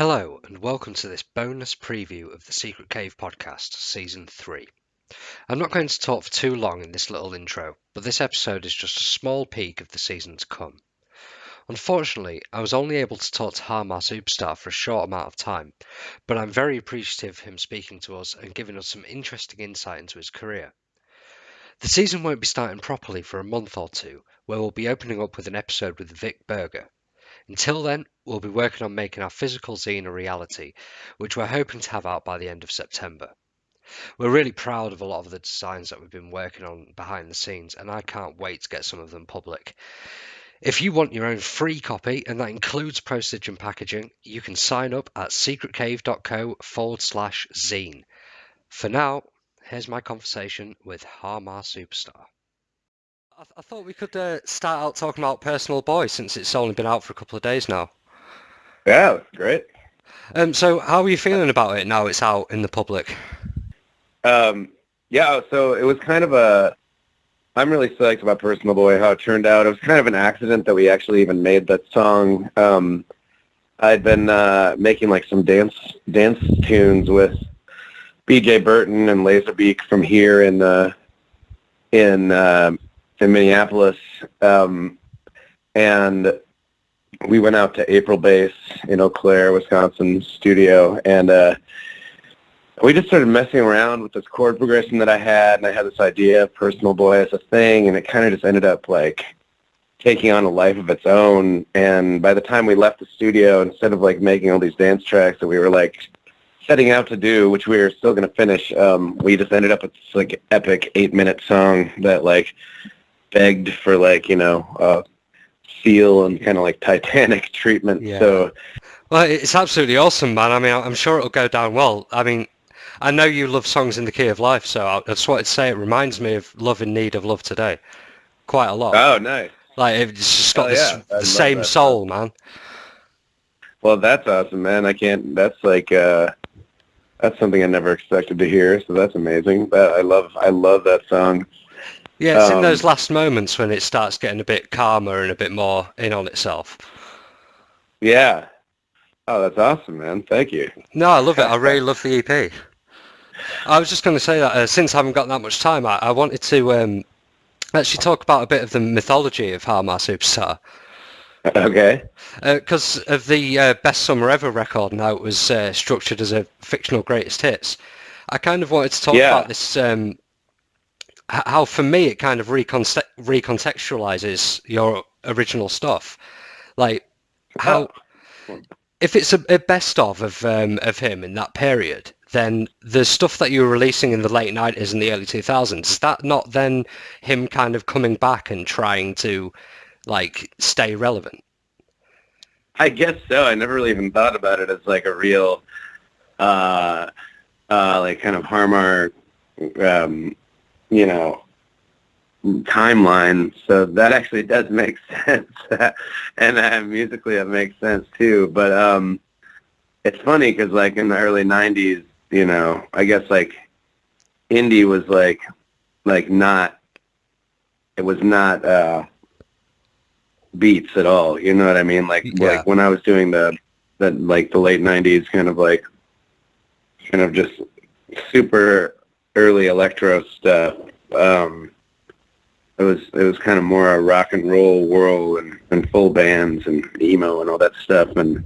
Hello, and welcome to this bonus preview of the Secret Cave podcast, Season 3. I'm not going to talk for too long in this little intro, but this episode is just a small peek of the season to come. Unfortunately, I was only able to talk to Har Mar Superstar for a short amount of time, but I'm very appreciative of him speaking to us and giving us some interesting insight into his career. The season won't be starting properly for a month or two, where we'll be opening up with an episode with Vic Berger. Until then, we'll be working on making our physical zine a reality, which we're hoping to have out by the end of September. We're really proud of a lot of the designs that we've been working on behind the scenes, and I can't wait to get some of them public. If you want your own free copy, and that includes postage and packaging, you can sign up at secretcave.co/zine. For now, here's my conversation with Har Mar Superstar. I thought we could start out talking about Personal Boy, since it's only been out for a couple of days now. Yeah, that's great. So how are you feeling about it now it's out in the public? Yeah, so it was kind of I'm really psyched about Personal Boy, how it turned out. It was kind of an accident that we actually even made that song. I'd been making like some dance tunes with B.J. Burton and Laserbeak from here in Minneapolis, and we went out to April Base in Eau Claire, Wisconsin studio, and we just started messing around with this chord progression that I had, and I had this idea of Personal Boy as a thing, and it kind of just ended up like taking on a life of its own. And by the time we left the studio, instead of like making all these dance tracks that we were like setting out to do, which we were still going to finish, we just ended up with this like epic 8-minute song that like begged for like, Seal and kind of like Titanic treatment. Yeah. So, well, it's absolutely awesome, man. I mean, I'm sure it'll go down well. I mean, I know you love songs in the key of life, so I just wanted to say it reminds me of Love in Need of Love Today quite a lot. Oh, nice. Like, it's just got the same that soul, man. Well, that's awesome, man. That's like, that's something I never expected to hear, so that's amazing. I love that song. Yeah, it's in those last moments when it starts getting a bit calmer and a bit more in on itself. Yeah. Oh, that's awesome, man. Thank you. No, I love it. I really love the EP. I was just going to say that since I haven't got that much time, I wanted to actually talk about a bit of the mythology of Har Mar Superstar. Okay. Because of the Best Summer Ever record, now it was structured as a fictional greatest hits. I kind of wanted to talk about this, how for me it kind of recontextualizes your original stuff. Like, how... If it's a best of him in that period, then the stuff that you were releasing in the late 90s and the early 2000s, is that not then him kind of coming back and trying to, like, stay relevant? I guess so. I never really even thought about it as, like, a real, like, kind of Har Mar, timeline. So that actually does make sense. And musically it makes sense too. But it's funny because like in the early 90s, I guess like indie was like not, it was not beats at all. You know what I mean? Like when I was doing the like the late 90s kind of just super early electro stuff, it was kind of more a rock and roll world and full bands and emo and all that stuff, and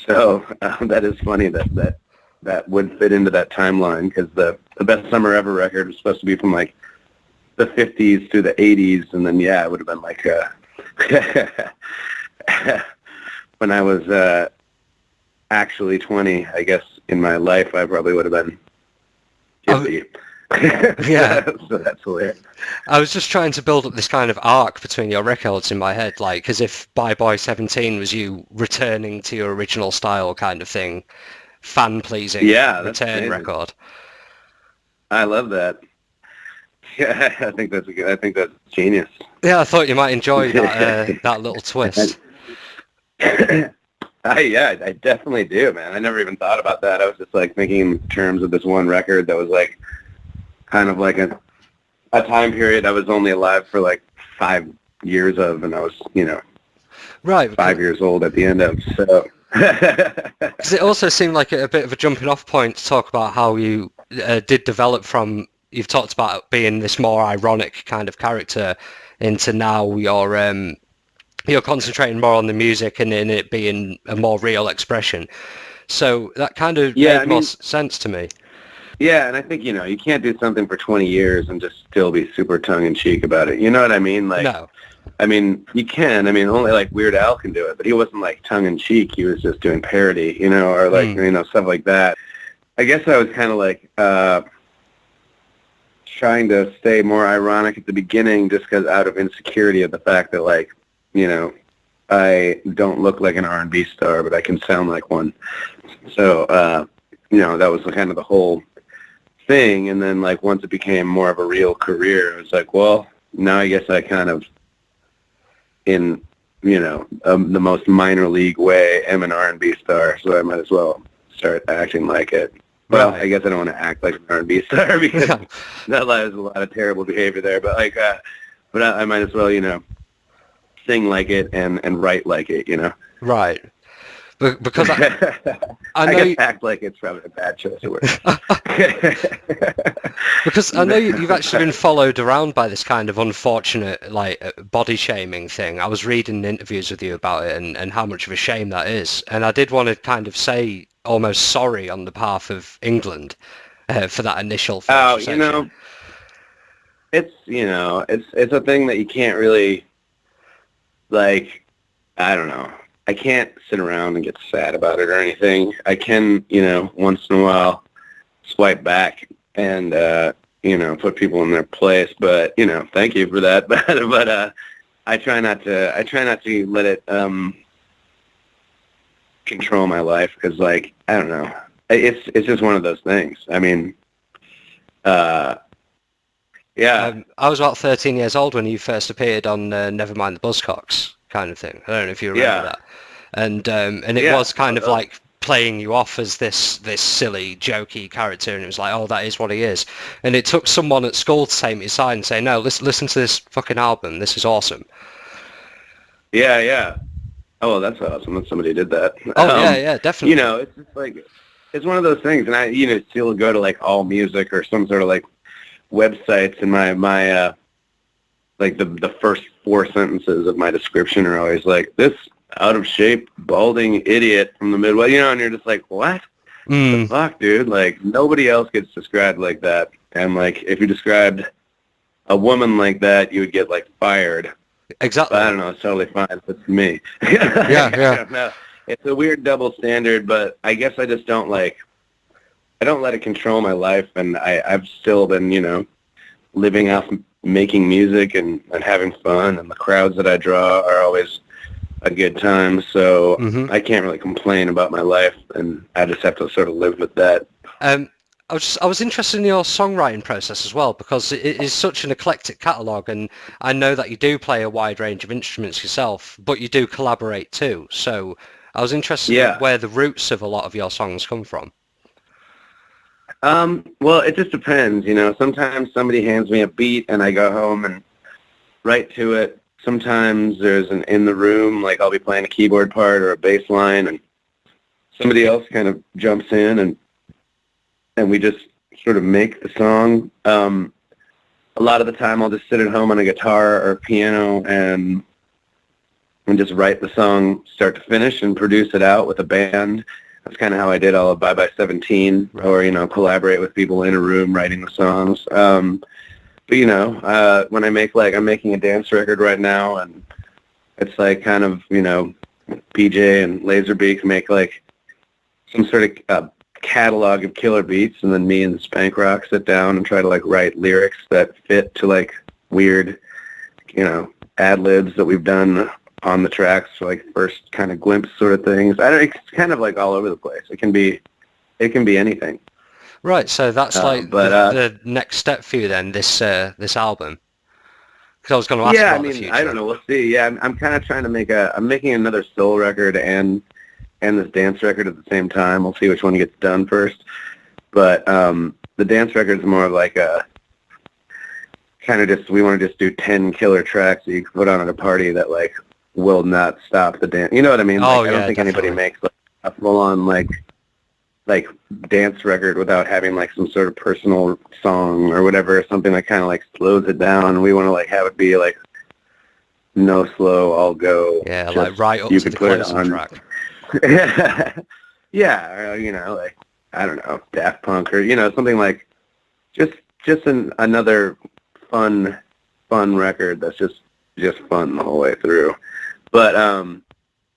so that is funny that would fit into that timeline, because the Best Summer Ever record was supposed to be from like the 50s through the 80s, and then it would have been like when I was actually 20, I guess in my life I probably would have been 50. Yeah. So that's hilarious. I was just trying to build up this kind of arc between your records in my head, like as if Bye Boy 17 was you returning to your original style kind of thing, fan-pleasing return record. I love that. Yeah, I think that's genius. Yeah, I thought you might enjoy that that little twist. I definitely do, man. I never even thought about that. I was just like thinking in terms of this one record that was like kind of like a time period I was only alive for like 5 years of, and I was, right, 5 years old at the end of. So Because it also seemed like a bit of a jumping off point to talk about how you did develop from, you've talked about being this more ironic kind of character into now you're concentrating more on the music and in it being a more real expression. So that kind of made more sense to me. Yeah, and I think, you can't do something for 20 years and just still be super tongue-in-cheek about it. You know what I mean? Like, no. I mean, you can. I mean, only, like, Weird Al can do it, but he wasn't, like, tongue-in-cheek. He was just doing parody, or, like, stuff like that. I guess I was kind of, like, trying to stay more ironic at the beginning just because out of insecurity of the fact that, like, I don't look like an R&B star, but I can sound like one. So, that was kind of the whole thing. And then, like, once it became more of a real career, it was like, well, now I guess I kind of, in, the most minor league way, am an R&B star, so I might as well start acting like it. Well, I guess I don't want to act like an R&B star because there's a lot of terrible behavior there, but, like, but I might as well, sing like it and write like it, Right. Because I know act like it's probably a bad choice of words. Because I know you've actually been followed around by this kind of unfortunate, like, body shaming thing. I was reading interviews with you about it and how much of a shame that is. And I did want to kind of say almost sorry on the behalf of England for that initial first reception. It's a thing that you can't really, like, I don't know. I can't sit around and get sad about it or anything. I can, once in a while swipe back and, put people in their place. But, thank you for that. But I try not to let it control my life because, like, I don't know. It's just one of those things. I mean, yeah. I was about 13 years old when you first appeared on Nevermind the Buzzcocks kind of thing. I don't know if you remember that. And it was kind of like playing you off as this silly, jokey character, and it was like, oh, that is what he is. And it took someone at school to take me aside and say, no, listen to this fucking album. This is awesome. Yeah. Oh, well, that's awesome that somebody did that. Oh, yeah, definitely. It's just like, it's one of those things, and I, still go to, like, All Music or some sort of, like, websites, and my like, the first 4 sentences of my description are always like, this out-of-shape, balding idiot from the Midwest, and you're just like, what? The fuck, dude? Like, nobody else gets described like that. And, like, if you described a woman like that, you would get, like, fired. Exactly. But I don't know. It's totally fine if it's me. Yeah. I don't know. It's a weird double standard, but I guess I just don't, like, I don't let it control my life, and I've still been, living off making music and having fun, and the crowds that I draw are always a good time, so I can't really complain about my life, and I just have to sort of live with that. I was interested in your songwriting process as well, because it is such an eclectic catalogue, and I know that you do play a wide range of instruments yourself, but you do collaborate too. So I was interested in where the roots of a lot of your songs come from. Well, it just depends, Sometimes somebody hands me a beat and I go home and write to it. Sometimes there's an in the room, like I'll be playing a keyboard part or a bass line, and somebody else kind of jumps in and we just sort of make the song. A lot of the time I'll just sit at home on a guitar or piano and just write the song start to finish and produce it out with a band. That's kind of how I did all of Bye Bye 17, or, collaborate with people in a room writing the songs. But, when I make, like, I'm making a dance record right now, and it's like kind of, PJ and Laserbeak make, like, some sort of catalog of killer beats, and then me and Spank Rock sit down and try to, like, write lyrics that fit to, like, weird, ad-libs that we've done on the tracks, like first kind of glimpse sort of things. It's kind of like all over the place. It can be anything. Right. So that's like the next step for you then. This album. Because I was going to ask about the future. I don't know. We'll see. Yeah, I'm kind of trying to I'm making another soul record and this dance record at the same time. We'll see which one gets done first. But the dance record's more of like a kind of we want to just do 10 killer tracks that you can put on at a party that, like, will not stop the dance. You know what I mean? Oh, I don't think definitely. anybody makes, like, a full-on like dance record without having like some sort of personal song or whatever, something that kind of like slows it down. We want to like have it be like no slow, all go. Yeah, Just, like right up you to could the put it closing on. track. Yeah, or, you know, like I don't know, Daft Punk or you know something like just another fun record that's just fun the whole way through. But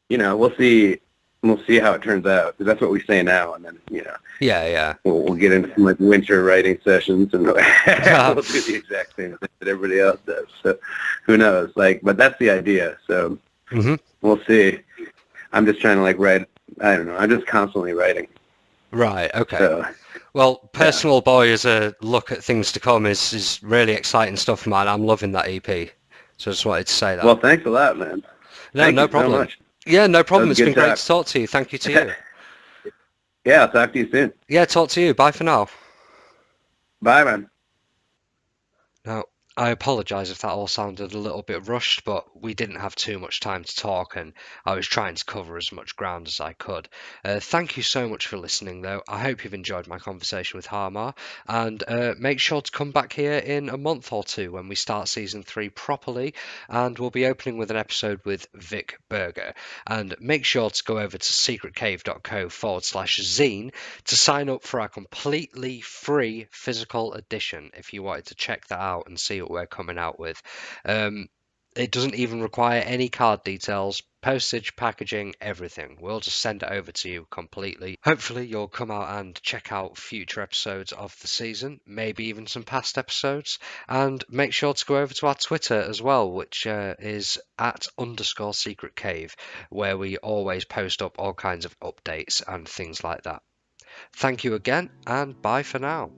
you know, we'll see how it turns out because that's what we say now, and then you know. Yeah. We'll get into some like winter writing sessions and we'll do the exact same thing that everybody else does. So who knows? Like, but that's the idea. So we'll see. I'm just trying to like write. I don't know. I'm just constantly writing. Right. Okay. So, well, Personal Boy as a look at things to come is really exciting stuff, man. I'm loving that EP. So I just wanted to say that. Well, thanks a lot, man. No, Thank no you problem. so much. Yeah, no problem. It's It's been great to talk to you. Thank you to you. Yeah, I'll talk to you soon. Yeah, talk to you. Bye for now. Bye, man. Now, I apologise if that all sounded a little bit rushed, but we didn't have too much time to talk and I was trying to cover as much ground as I could. Thank you so much for listening, though. I hope you've enjoyed my conversation with Har Mar, and make sure to come back here in a month or two when we start Season 3 properly, and we'll be opening with an episode with Vic Berger. And make sure to go over to secretcave.co/zine to sign up for our completely free physical edition if you wanted to check that out and see what we're coming out with. It doesn't even require any card details, postage, packaging, everything. We'll just send it over to you completely. Hopefully you'll come out and check out future episodes of the season, maybe even some past episodes, and make sure to go over to our Twitter as well, which is @_secretcave, where we always post up all kinds of updates and things like that. Thank you again, and bye for now.